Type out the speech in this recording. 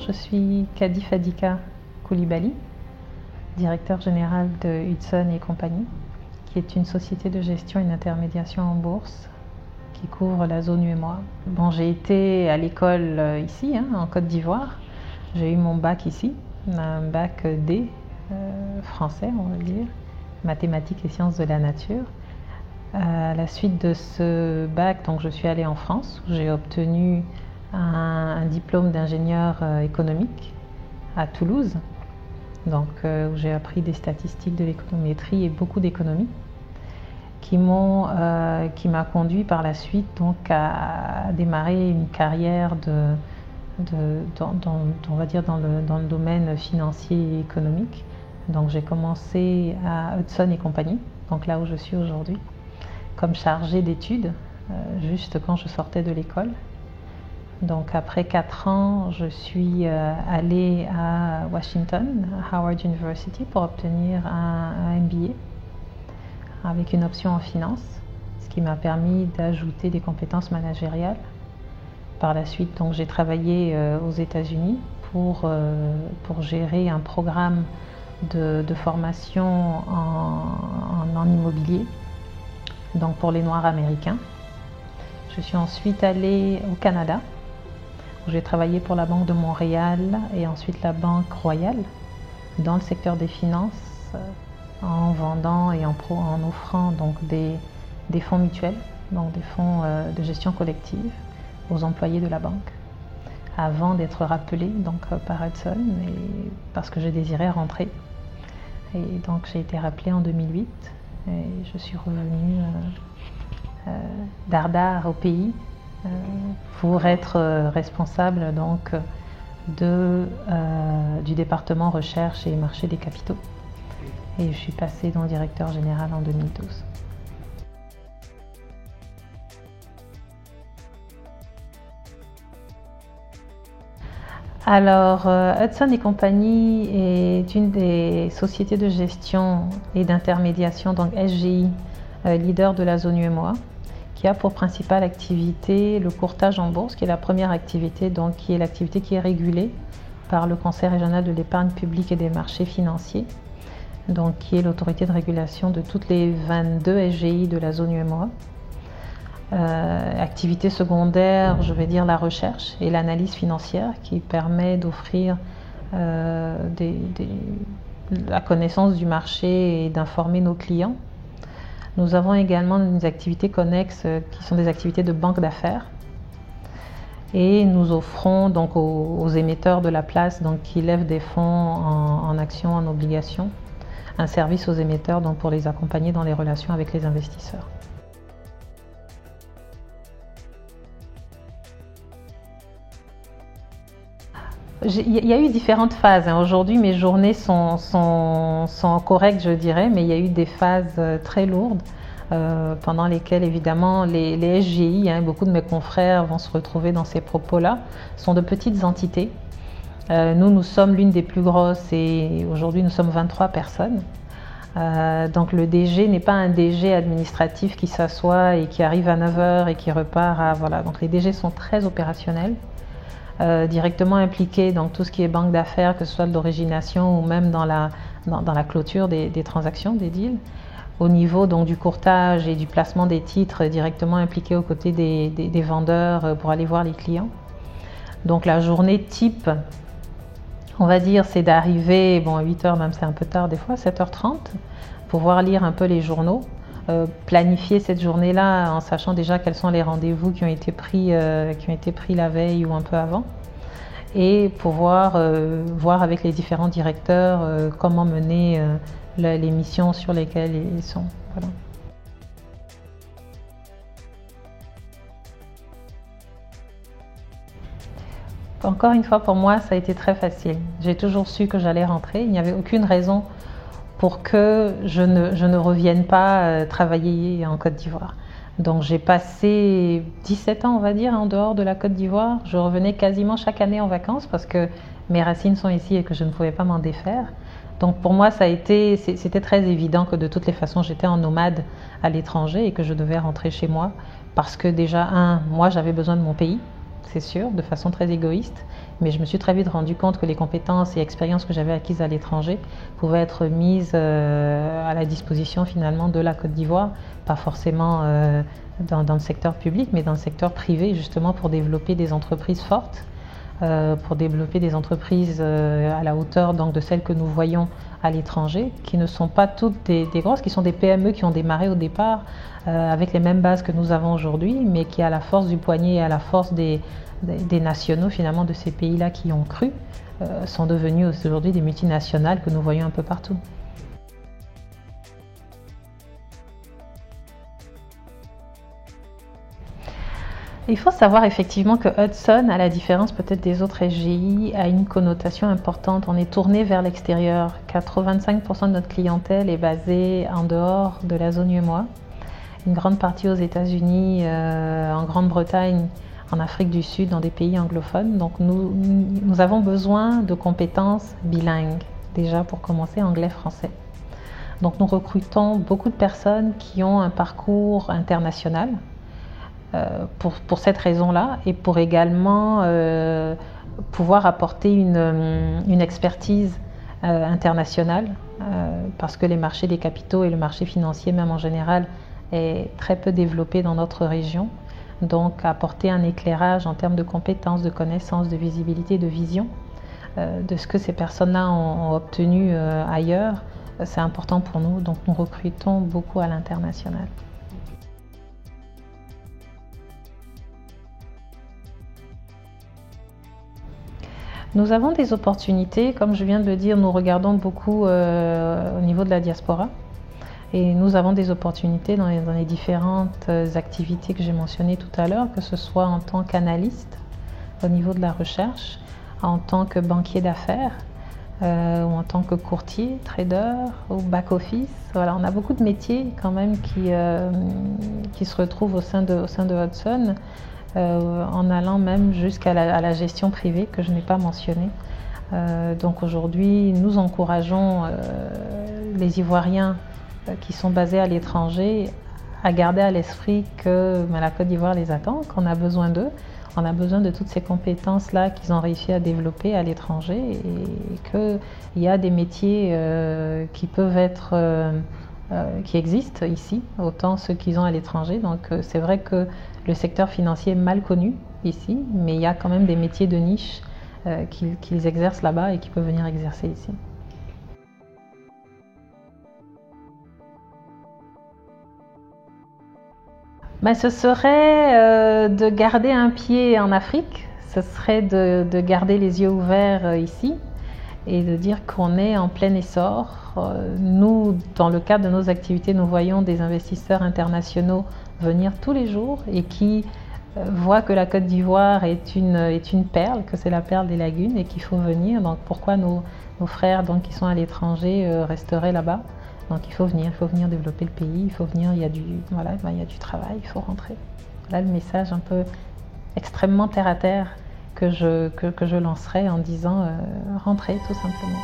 je suis Kadi Fadika Koulibaly, directeur général de Hudson et compagnie, qui est une société de gestion et d'intermédiation en bourse qui couvre la zone UEMOA. Bon, j'ai été à l'école ici, en Côte d'Ivoire. J'ai eu mon bac ici, un bac D, français on va dire, mathématiques et sciences de la nature. À la suite de ce bac, donc, je suis allée en France, où j'ai obtenu un diplôme d'ingénieur économique à Toulouse, donc, où j'ai appris des statistiques, de l'économétrie et beaucoup d'économie, qui m'a conduit par la suite donc, à démarrer une carrière on va dire dans le domaine financier et économique. Donc j'ai commencé à Hudson et compagnie, donc là où je suis aujourd'hui, comme chargée d'études, juste quand je sortais de l'école. Donc après 4 ans, je suis allée à Washington, à Howard University, pour obtenir un MBA avec une option en finance, ce qui m'a permis d'ajouter des compétences managériales. Par la suite, donc, j'ai travaillé aux États-Unis pour gérer un programme de formation en immobilier, donc pour les Noirs américains. Je suis ensuite allée au Canada, où j'ai travaillé pour la Banque de Montréal et ensuite la Banque Royale, dans le secteur des finances, en vendant et en offrant donc des fonds mutuels, donc des fonds de gestion collective aux employés de la banque, avant d'être rappelée donc, par Hudson, parce que je désirais rentrer. Et donc j'ai été rappelée en 2008 et je suis revenue d'Ardar au pays pour être responsable donc, du département recherche et marché des capitaux. Et je suis passée dans le directeur général en 2012. Alors, Hudson et compagnie est une des sociétés de gestion et d'intermédiation, donc SGI, leader de la zone UEMOA, qui a pour principale activité le courtage en bourse, qui est la première activité, donc qui est l'activité qui est régulée par le Conseil régional de l'épargne publique et des marchés financiers, donc qui est l'autorité de régulation de toutes les 22 SGI de la zone UEMOA. Activité secondaire, je vais dire la recherche et l'analyse financière qui permet d'offrir la connaissance du marché et d'informer nos clients. Nous avons également des activités connexes qui sont des activités de banque d'affaires et nous offrons donc aux émetteurs de la place donc, qui lèvent des fonds en actions, en obligations, un service aux émetteurs donc, pour les accompagner dans les relations avec les investisseurs. Il y a eu différentes phases. Aujourd'hui, mes journées sont correctes, je dirais, mais il y a eu des phases très lourdes pendant lesquelles, évidemment, les SGI, beaucoup de mes confrères vont se retrouver dans ces propos-là, sont de petites entités. Nous sommes l'une des plus grosses et aujourd'hui, nous sommes 23 personnes. Donc le DG n'est pas un DG administratif qui s'assoit et qui arrive à 9h et qui repart à... Voilà. Donc les DG sont très opérationnels. Directement impliqués dans tout ce qui est banque d'affaires, que ce soit de l'origination ou même dans la clôture des transactions, des deals. Au niveau donc, du courtage et du placement des titres, directement impliqués aux côtés des vendeurs pour aller voir les clients. Donc la journée type, on va dire, c'est d'arriver, à 8h même c'est un peu tard des fois, 7h30, pouvoir lire un peu les journaux. Planifier cette journée-là en sachant déjà quels sont les rendez-vous qui ont été pris la veille ou un peu avant et pouvoir voir avec les différents directeurs comment mener les missions sur lesquelles ils sont. Voilà. Encore une fois, pour moi, ça a été très facile. J'ai toujours su que j'allais rentrer. Il n'y avait aucune raison pour que je ne revienne pas travailler en Côte d'Ivoire. Donc j'ai passé 17 ans, on va dire, en dehors de la Côte d'Ivoire. Je revenais quasiment chaque année en vacances parce que mes racines sont ici et que je ne pouvais pas m'en défaire. Donc pour moi, c'était très évident que de toutes les façons, j'étais en nomade à l'étranger et que je devais rentrer chez moi parce que déjà, moi j'avais besoin de mon pays c'est sûr, de façon très égoïste, mais je me suis très vite rendu compte que les compétences et expériences que j'avais acquises à l'étranger pouvaient être mises à la disposition finalement de la Côte d'Ivoire, pas forcément dans le secteur public, mais dans le secteur privé, justement pour développer des entreprises fortes, pour développer des entreprises à la hauteur donc, de celles que nous voyons à l'étranger, qui ne sont pas toutes des grosses, qui sont des PME qui ont démarré au départ avec les mêmes bases que nous avons aujourd'hui, mais qui à la force du poignet et à la force des nationaux finalement de ces pays-là qui ont cru, sont devenus aujourd'hui des multinationales que nous voyons un peu partout. Il faut savoir effectivement que Hudson, à la différence peut-être des autres SGI, a une connotation importante. On est tourné vers l'extérieur. 85% de notre clientèle est basée en dehors de la zone UEMOA. Une grande partie aux États-Unis, en Grande-Bretagne, en Afrique du Sud, dans des pays anglophones. Donc nous avons besoin de compétences bilingues, déjà pour commencer anglais-français. Donc nous recrutons beaucoup de personnes qui ont un parcours international. Pour cette raison-là et pour également pouvoir apporter une expertise internationale parce que les marchés des capitaux et le marché financier même en général est très peu développé dans notre région. Donc apporter un éclairage en termes de compétences, de connaissances, de visibilité, de vision de ce que ces personnes-là ont obtenu ailleurs, c'est important pour nous. Donc nous recrutons beaucoup à l'international. Nous avons des opportunités, comme je viens de le dire, nous regardons beaucoup au niveau de la diaspora et nous avons des opportunités dans les différentes activités que j'ai mentionnées tout à l'heure, que ce soit en tant qu'analyste au niveau de la recherche, en tant que banquier d'affaires ou en tant que courtier, trader ou back-office. Voilà, on a beaucoup de métiers quand même qui se retrouvent au sein de Hudson. En allant même jusqu'à la gestion privée que je n'ai pas mentionnée. Donc aujourd'hui, nous encourageons les Ivoiriens qui sont basés à l'étranger à garder à l'esprit que la Côte d'Ivoire les attend, qu'on a besoin d'eux. On a besoin de toutes ces compétences-là qu'ils ont réussi à développer à l'étranger et qu'il y a des métiers qui peuvent être... qui existent ici, autant ceux qu'ils ont à l'étranger. Donc c'est vrai que le secteur financier est mal connu ici, mais il y a quand même des métiers de niche qu'ils exercent là-bas et qui peuvent venir exercer ici. Ce serait de garder un pied en Afrique, ce serait de garder les yeux ouverts ici et de dire qu'on est en plein essor. Nous, dans le cadre de nos activités, nous voyons des investisseurs internationaux venir tous les jours et qui voient que la Côte d'Ivoire est une perle, que c'est la perle des lagunes et qu'il faut venir. Donc pourquoi nos frères qui sont à l'étranger resteraient là-bas? Donc il faut venir développer le pays, il faut venir, il y a du travail, il faut rentrer. Voilà le message un peu extrêmement terre à terre que je lancerai en disant rentrez tout simplement.